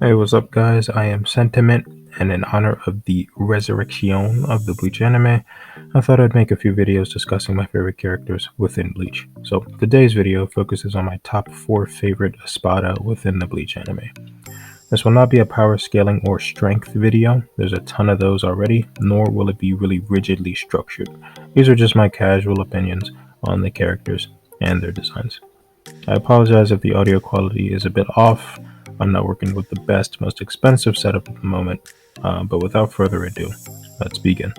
Hey, what's up, guys? I am Sentiment, and in honor of the resurrection of the Bleach anime, I thought I'd make a few videos discussing my favorite characters within Bleach. So, today's video focuses on my top 4 favorite Espada within the Bleach anime. This will not be a power scaling or strength video, there's a ton of those already, nor will it be really rigidly structured. These are just my casual opinions on the characters and their designs. I apologize if the audio quality is a bit off. I'm not working with the best, most expensive setup at the moment, but without further ado, let's begin.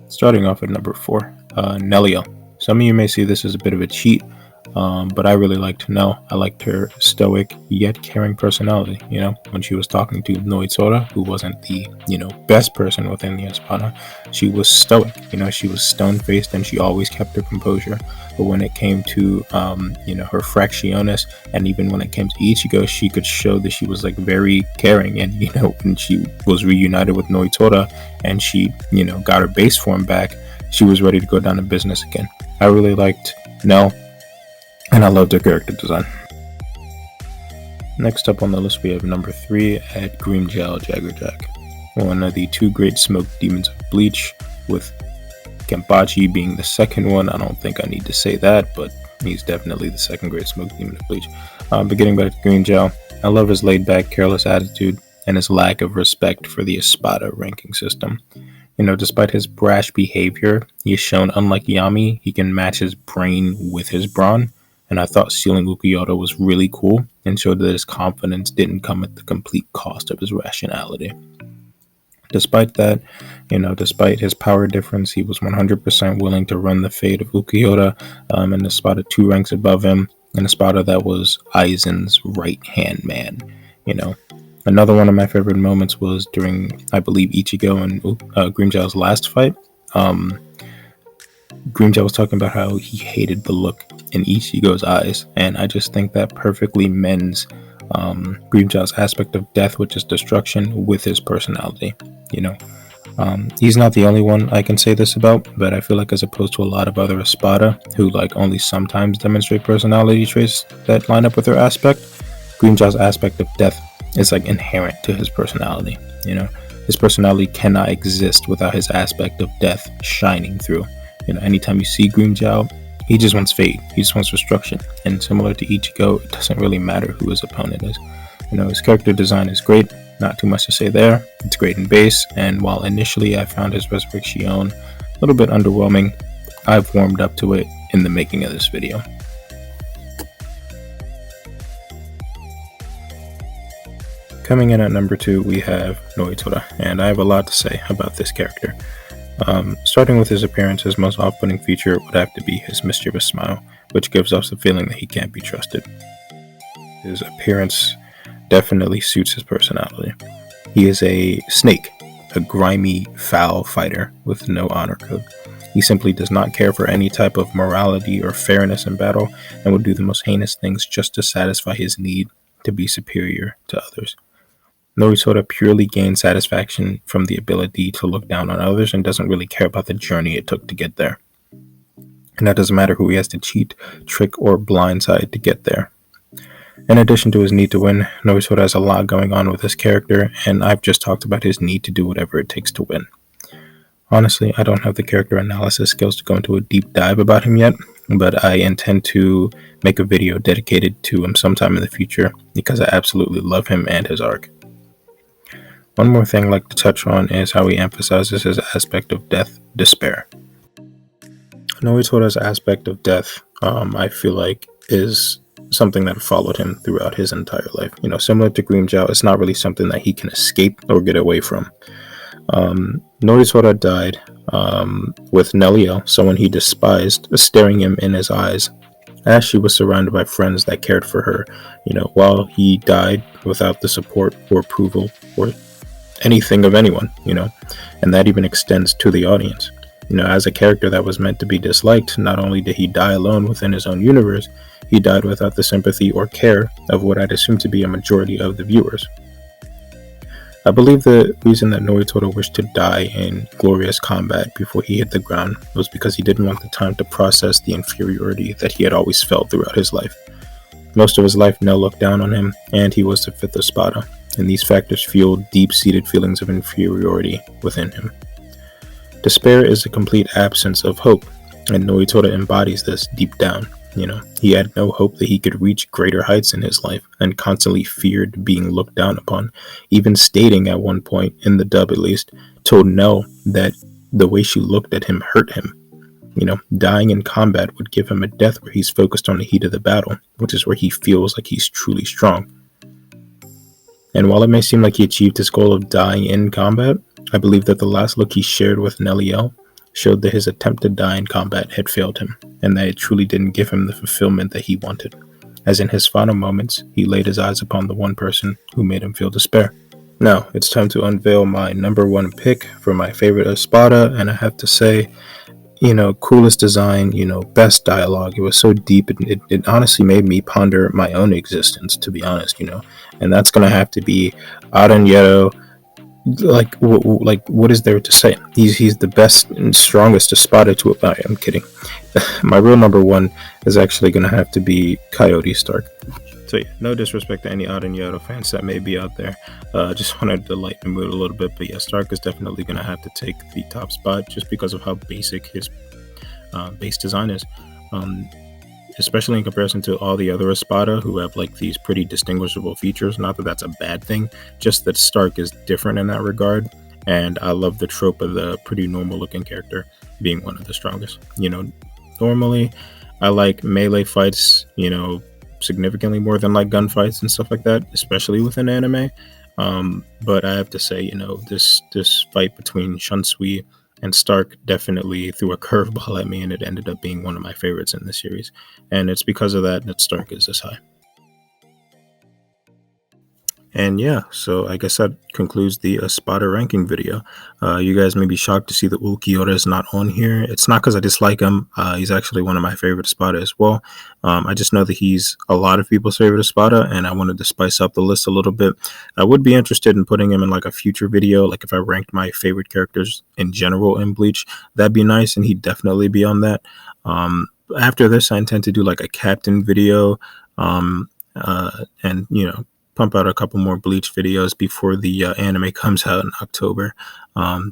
Starting off at number 4, Nelio. Some of you may see this as a bit of a cheat, but I really liked Nell. I liked her stoic yet caring personality. When she was talking to Noita, who wasn't the best person within the Espada, she was stoic. She was stone-faced and she always kept her composure. But when it came to her fractiones, and even when it came to Ichigo, she could show that she was like very caring. And when she was reunited with Noita and she got her base form back, she was ready to go down to business again. I really liked Nell, and I loved her character design. Next up on the list we have number 3 at Greenjaw Jaggerjack, one of the 2 great smoke demons of Bleach, with Kenpachi being the second one. I don't think I need to say that, but he's definitely the second great smoke demon of Bleach. But getting back to Greenjaw, I love his laid-back, careless attitude and his lack of respect for the Espada ranking system. Despite his brash behavior, he has shown, unlike Yami, he can match his brain with his brawn. And I thought sealing Ukiyoda was really cool and showed that his confidence didn't come at the complete cost of his rationality. Despite that, despite his power difference, he was 100% willing to run the fate of Ukiyoda and Espada 2 ranks above him, and Espada that was Aizen's right-hand man. Another one of my favorite moments was during, I believe, Ichigo and Greenjaw's last fight. Greenjaw was talking about how he hated the look in Ichigo's eyes, and I just think that perfectly mends Greenjaw's aspect of death, which is destruction, with his personality. He's not the only one I can say this about, but I feel like as opposed to a lot of other Espada who only sometimes demonstrate personality traits that line up with their aspect, Greenjaw's aspect of death is inherent to his personality. His personality cannot exist without his aspect of death shining through. Anytime you see Greenjaw, he just wants fate. He just wants destruction. And similar to Ichigo, it doesn't really matter who his opponent is. His character design is great. Not too much to say there. It's great in base. And while initially I found his resurrection a little bit underwhelming, I've warmed up to it in the making of this video. Coming in at number 2, we have Noita, and I have a lot to say about this character. Starting with his appearance, his most off-putting feature would have to be his mischievous smile, which gives off the feeling that he can't be trusted. His appearance definitely suits his personality. He is a snake, a grimy, foul fighter with no honor code. He simply does not care for any type of morality or fairness in battle, and will do the most heinous things just to satisfy his need to be superior to others. Noita purely gains satisfaction from the ability to look down on others and doesn't really care about the journey it took to get there. And that doesn't matter who he has to cheat, trick, or blindside to get there. In addition to his need to win, Noita has a lot going on with his character, and I've just talked about his need to do whatever it takes to win. Honestly, I don't have the character analysis skills to go into a deep dive about him yet, but I intend to make a video dedicated to him sometime in the future because I absolutely love him and his arc. One more thing I'd like to touch on is how he emphasizes his aspect of death, despair. Noita's aspect of death, I feel like, is something that followed him throughout his entire life. Similar to Greenjaw, it's not really something that he can escape or get away from. Noita died with Nelio, someone he despised, staring him in his eyes, as she was surrounded by friends that cared for her, while he died without the support or approval or anything of anyone, and that even extends to the audience. As a character that was meant to be disliked, not only did he die alone within his own universe, he died without the sympathy or care of what I'd assume to be a majority of the viewers. I believe the reason that Noita wished to die in glorious combat before he hit the ground was because he didn't want the time to process the inferiority that he had always felt throughout his life. Most of his life, Nell looked down on him, and he was the fifth Espada, and these factors fueled deep-seated feelings of inferiority within him. Despair is a complete absence of hope, and Noita embodies this deep down. He had no hope that he could reach greater heights in his life and constantly feared being looked down upon, even stating at one point, in the dub at least, told Nell that the way she looked at him hurt him. Dying in combat would give him a death where he's focused on the heat of the battle, which is where he feels like he's truly strong. And while it may seem like he achieved his goal of dying in combat, I believe that the last look he shared with Nelliel showed that his attempt to die in combat had failed him, and that it truly didn't give him the fulfillment that he wanted. As in his final moments, he laid his eyes upon the one person who made him feel despair. Now, it's time to unveil my number one pick for my favorite Espada, and I have to say, coolest design, best dialogue. It was so deep, it honestly made me ponder my own existence, to be honest, and that's gonna have to be Aranyeto. Like, what is there to say? He's the best and strongest Espada to it. I'm kidding. My real number one is actually gonna have to be Coyote Stark. So yeah, no disrespect to any Auden Yoda fans that may be out there. Just wanted to lighten the mood a little bit, but yeah, Stark is definitely going to have to take the top spot just because of how basic his base design is. Especially in comparison to all the other Espada who have like these pretty distinguishable features. Not that that's a bad thing, just that Stark is different in that regard. And I love the trope of the pretty normal looking character being one of the strongest. Normally I like melee fights, significantly more than like gunfights and stuff like that, especially within anime. But I have to say, this fight between Shunsui and Stark definitely threw a curveball at me, and it ended up being one of my favorites in the series. And it's because of that Stark is this high. And yeah, so I guess that concludes the Espada ranking video. You guys may be shocked to see that Ulquiorra is not on here. It's not because I dislike him. He's actually one of my favorite Espada as well. I just know that he's a lot of people's favorite Espada, and I wanted to spice up the list a little bit. I would be interested in putting him in like a future video, like if I ranked my favorite characters in general in Bleach. That'd be nice, and he'd definitely be on that. After this, I intend to do like a captain video, and pump out a couple more Bleach videos before the anime comes out in October,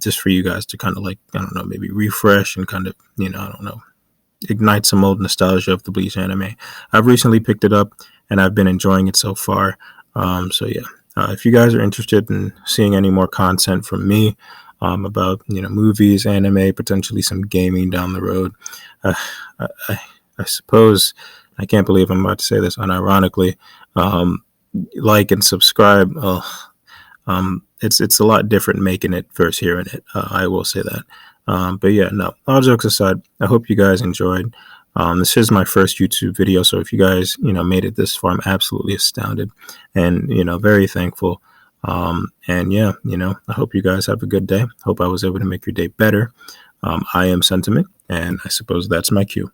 just for you guys to kind of like, I don't know, maybe refresh and kind of, I don't know, ignite some old nostalgia of the Bleach anime. I've recently picked it up and I've been enjoying it so far. So yeah, if you guys are interested in seeing any more content from me about movies, anime, potentially some gaming down the road, uh, I suppose I can't believe I'm about to say this unironically. Like and subscribe. It's a lot different making it versus hearing it. I will say that. But yeah, no. All jokes aside, I hope you guys enjoyed. This is my first YouTube video, so if you guys made it this far, I'm absolutely astounded and very thankful. And yeah, I hope you guys have a good day. Hope I was able to make your day better. I am Sentiment, and I suppose that's my cue.